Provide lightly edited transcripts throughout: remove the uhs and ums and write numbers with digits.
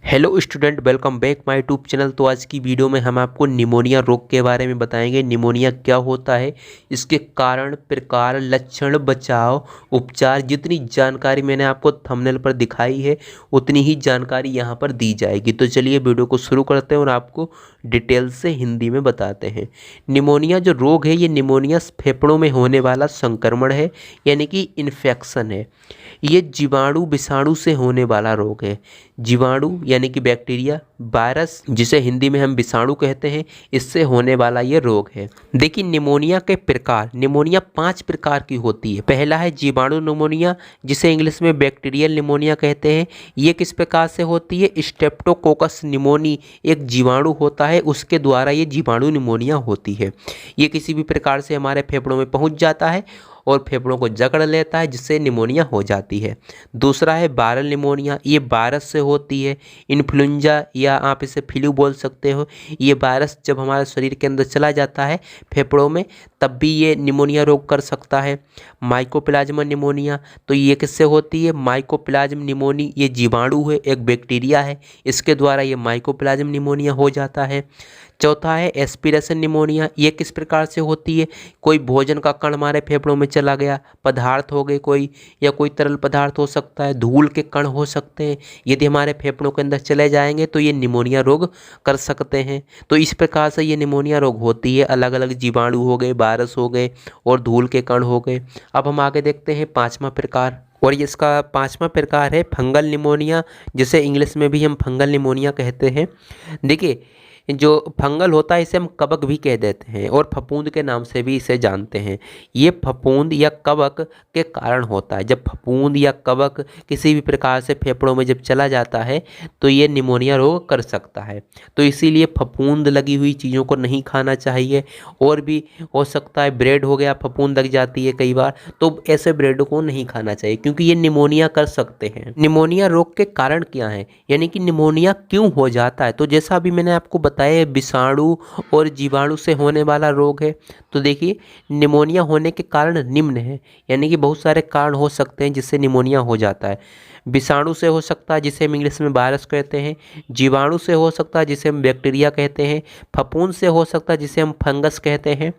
Hello student, welcome back my YouTube channel. तो आज की वीडियो में हम आपको निमोनिया रोग के बारे में बताएंगे। निमोनिया क्या होता है, इसके कारण, प्रकार, लक्षण, बचाव, उपचार। जितनी जानकारी मैंने आपको थंबनेल पर दिखाई है उतनी ही जानकारी यहाँ पर दी जाएगी। तो चलिए वीडियो को शुरू करते हैं और आपको डिटेल से हिंदी में बताते हैं। निमोनिया जो रोग है, ये निमोनिया फेफड़ों में होने वाला संक्रमण है, यानी कि इन्फेक्शन है। ये जीवाणु विषाणु से होने वाला रोग है। जीवाणु यानी कि बैक्टीरिया, वायरस जिसे हिंदी में हम विषाणु कहते हैं, इससे होने वाला ये रोग है। देखिए निमोनिया के प्रकार, निमोनिया 5 प्रकार की होती है। पहला है जीवाणु निमोनिया, जिसे इंग्लिश में बैक्टीरियल निमोनिया कहते हैं। ये किस प्रकार से होती है? स्ट्रेप्टोकोकस निमोनी एक जीवाणु होता है, उसके द्वारा ये जीवाणु निमोनिया होती है। ये किसी भी प्रकार से हमारे फेफड़ों में पहुंच जाता है और फेफड़ों को जकड़ लेता है, जिससे निमोनिया हो जाती है। दूसरा है वायरल निमोनिया, ये वायरस से होती है। इन्फ्लुएंजा या आप इसे फ्लू बोल सकते हो। ये वायरस जब हमारे शरीर के अंदर चला जाता है फेफड़ों में, तब भी ये निमोनिया रोग कर सकता है। माइकोप्लाज्मा निमोनिया, तो ये किससे होती है? माइकोप्लाज्म निमोनी ये जीवाणु है, एक बैक्टीरिया है, इसके द्वारा ये माइकोप्लाज्म निमोनिया हो जाता है। चौथा है एस्पिरेशन निमोनिया, ये किस प्रकार से होती है? कोई भोजन का कण हमारे फेफड़ों में चला गया, पदार्थ हो गए कोई, या कोई तरल पदार्थ हो सकता है, धूल के कण हो सकते हैं, यदि हमारे फेफड़ों के अंदर चले जाएंगे तो ये निमोनिया रोग कर सकते हैं। तो इस प्रकार से ये निमोनिया रोग होती है। अलग अलग जीवाणु हो गए, वायरस हो गए और धूल के कण हो गए। अब हम आगे देखते हैं 5वां प्रकार, और ये इसका 5वां प्रकार है फंगल निमोनिया, जिसे इंग्लिश में भी हम फंगल निमोनिया कहते हैं। देखिए जो फंगल होता है इसे हम कवक भी कह देते हैं और फफूंद के नाम से भी इसे जानते हैं। ये फफूंद या कवक के कारण होता है। जब फफूंद या कवक किसी भी प्रकार से फेफड़ों में जब चला जाता है तो ये निमोनिया रोग कर सकता है। तो इसीलिए फफूंद लगी हुई चीज़ों को नहीं खाना चाहिए। और भी हो सकता है ब्रेड हो गया, फफूंद लग जाती है कई बार, तो ऐसे ब्रेड को नहीं खाना चाहिए क्योंकि ये निमोनिया कर सकते हैं। निमोनिया रोग के कारण क्या है, यानी कि निमोनिया क्यों हो जाता है? तो जैसा अभी मैंने आपको बताया विषाणु और जीवाणु से होने वाला रोग है। तो देखिए निमोनिया होने के कारण निम्न है, यानी कि बहुत सारे कारण हो सकते हैं जिससे निमोनिया हो जाता है। विषाणु से हो सकता है, जिसे हम इंग्लिश में वायरस कहते हैं। जीवाणु से हो सकता है, जिसे हम बैक्टीरिया कहते हैं। फफूंद से हो सकता है, जिसे हम फंगस कहते हैं।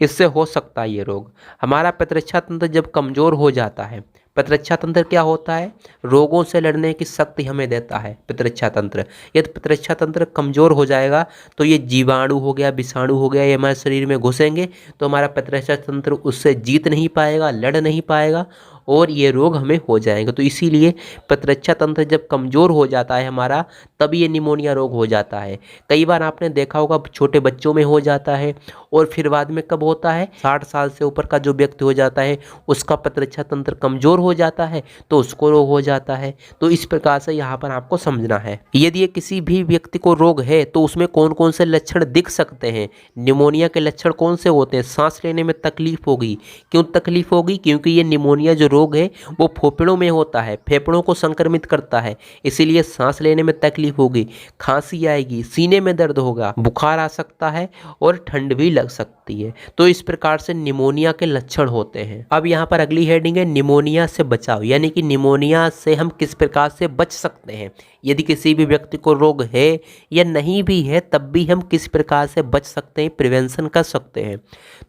इससे हो सकता है ये रोग। हमारा प्रतिरक्षा तंत्र जब कमज़ोर हो जाता है, प्रतिरक्षा तंत्र क्या होता है? रोगों से लड़ने की शक्ति हमें देता है प्रतिरक्षा तंत्र। यदि प्रतिरक्षा तंत्र कमज़ोर हो जाएगा तो ये जीवाणु हो गया, विषाणु हो गया, ये हमारे शरीर में घुसेंगे तो हमारा प्रतिरक्षा तंत्र उससे जीत नहीं पाएगा, लड़ नहीं पाएगा और ये रोग हमें हो जाएगा। तो इसीलिए प्रतिरक्षा तंत्र जब कमज़ोर हो जाता है हमारा, तब ये निमोनिया रोग हो जाता है। कई बार आपने देखा होगा छोटे बच्चों में हो जाता है और फिर बाद में कब होता है? 60 साल से ऊपर का जो व्यक्ति हो जाता है उसका प्रतिरक्षा तंत्र कमज़ोर हो जाता है तो उसको रोग हो जाता है। तो इस प्रकार से यहाँ पर आपको समझना है। यदि ये किसी भी व्यक्ति को रोग है तो उसमें कौन कौन से लक्षण दिख सकते हैं? निमोनिया के लक्षण कौन से होते हैं? सांस लेने में तकलीफ होगी। क्यों तकलीफ होगी? क्योंकि ये निमोनिया जो रोग है वो फेफड़ों में होता है, फेफड़ों को संक्रमित करता है, इसीलिए सांस लेने में तकलीफ होगी, खांसी आएगी, सीने में दर्द होगा, बुखार आ सकता है और ठंड भी लग सकती है। तो इस प्रकार से निमोनिया के लक्षण होते हैं। अब यहाँ पर अगली हेडिंग है निमोनिया से बचाव, यानी कि निमोनिया से हम किस प्रकार से बच सकते हैं। यदि किसी भी व्यक्ति को रोग है या नहीं भी है तब भी हम किस प्रकार से बच सकते हैं, प्रिवेंशन कर सकते हैं।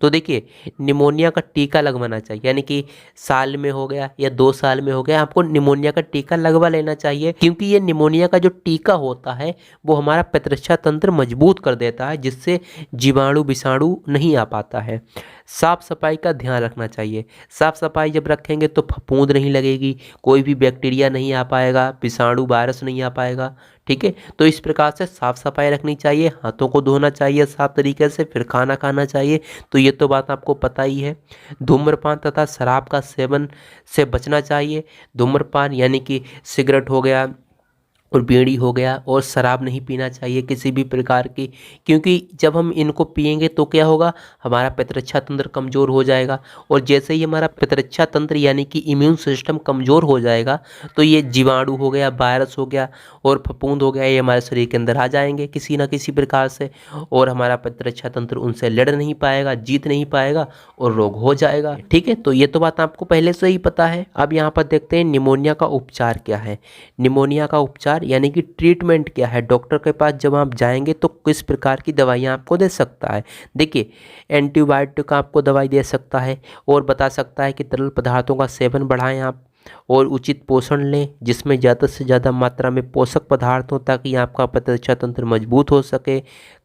तो देखिए निमोनिया का टीका लगवाना चाहिए, यानी कि साल में हो गया या 2 साल में हो गया, आपको निमोनिया का टीका लगवा लेना चाहिए। क्योंकि ये निमोनिया का जो टीका होता है वो हमारा प्रतिरक्षा तंत्र मजबूत कर देता है, जिससे जीवाणु विषाणु नहीं आ पाता है। साफ सफाई का ध्यान रखना चाहिए। साफ सफाई जब रखेंगे तो फफूंद नहीं लगेगी, कोई भी बैक्टीरिया नहीं आ पाएगा, विषाणु वायरस नहीं आ पाएगा। ठीक है, तो इस प्रकार से साफ सफाई रखनी चाहिए, हाथों को धोना चाहिए साफ तरीके से, फिर खाना खाना चाहिए। तो ये तो बात आपको पता ही है। धूम्रपान तथा शराब का सेवन से बचना चाहिए। धूम्रपान यानी कि सिगरेट हो गया और बीड़ी हो गया, और शराब नहीं पीना चाहिए किसी भी प्रकार की, क्योंकि जब हम इनको पिएंगे तो क्या होगा? हमारा प्रतिरक्षा तंत्र कमज़ोर हो जाएगा, और जैसे ही हमारा प्रतिरक्षा तंत्र यानी कि इम्यून सिस्टम कमज़ोर हो जाएगा तो ये जीवाणु हो गया, वायरस हो गया और फफूंद हो गया, ये हमारे शरीर के अंदर आ जाएंगे किसी ना किसी प्रकार से, और हमारा प्रतिरक्षा तंत्र उनसे लड़ नहीं पाएगा, जीत नहीं पाएगा और रोग हो जाएगा। ठीक है, तो ये तो बात आपको पहले से ही पता है। अब यहाँ पर देखते हैं निमोनिया का उपचार क्या है। निमोनिया का उपचार उपचार यानी कि ट्रीटमेंट क्या है, डॉक्टर के पास जब आप जाएंगे तो किस प्रकार की दवाइयाँ आपको दे सकता है। देखिए, एंटीबायोटिक आपको दवाई दे सकता है और बता सकता है कि तरल पदार्थों का सेवन बढ़ाएं आप, और उचित पोषण लें जिसमें ज़्यादा से ज़्यादा मात्रा में पोषक पदार्थ हो ताकि आपका प्रतिरक्षा तंत्र मजबूत हो सके।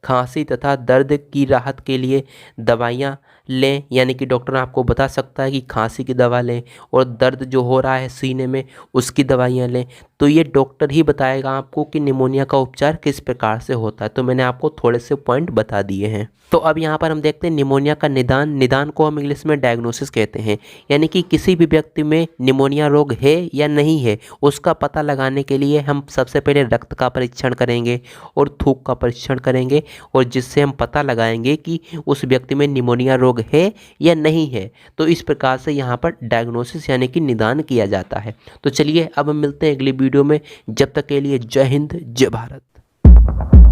खांसी तथा दर्द की राहत के लिए दवाइयाँ लें, यानी कि डॉक्टर आपको बता सकता है कि खांसी की दवा लें, और दर्द जो हो रहा है सीने में उसकी दवाइयाँ लें। तो ये डॉक्टर ही बताएगा आपको कि निमोनिया का उपचार किस प्रकार से होता है। तो मैंने आपको थोड़े से पॉइंट बता दिए हैं। तो अब यहाँ पर हम देखते हैं निमोनिया का निदान। निदान को हम इंग्लिश में डायग्नोसिस कहते हैं, यानी कि किसी भी व्यक्ति में निमोनिया रोग है या नहीं है उसका पता लगाने के लिए हम सबसे पहले रक्त का परीक्षण करेंगे और थूक का परीक्षण करेंगे, और जिससे हम पता लगाएंगे कि उस व्यक्ति में निमोनिया रोग है या नहीं है। तो इस प्रकार से यहाँ पर डायग्नोसिस यानी कि निदान किया जाता है। तो चलिए अब हम मिलते हैं अगली वीडियो में। जब तक के लिए जय हिंद, जय भारत।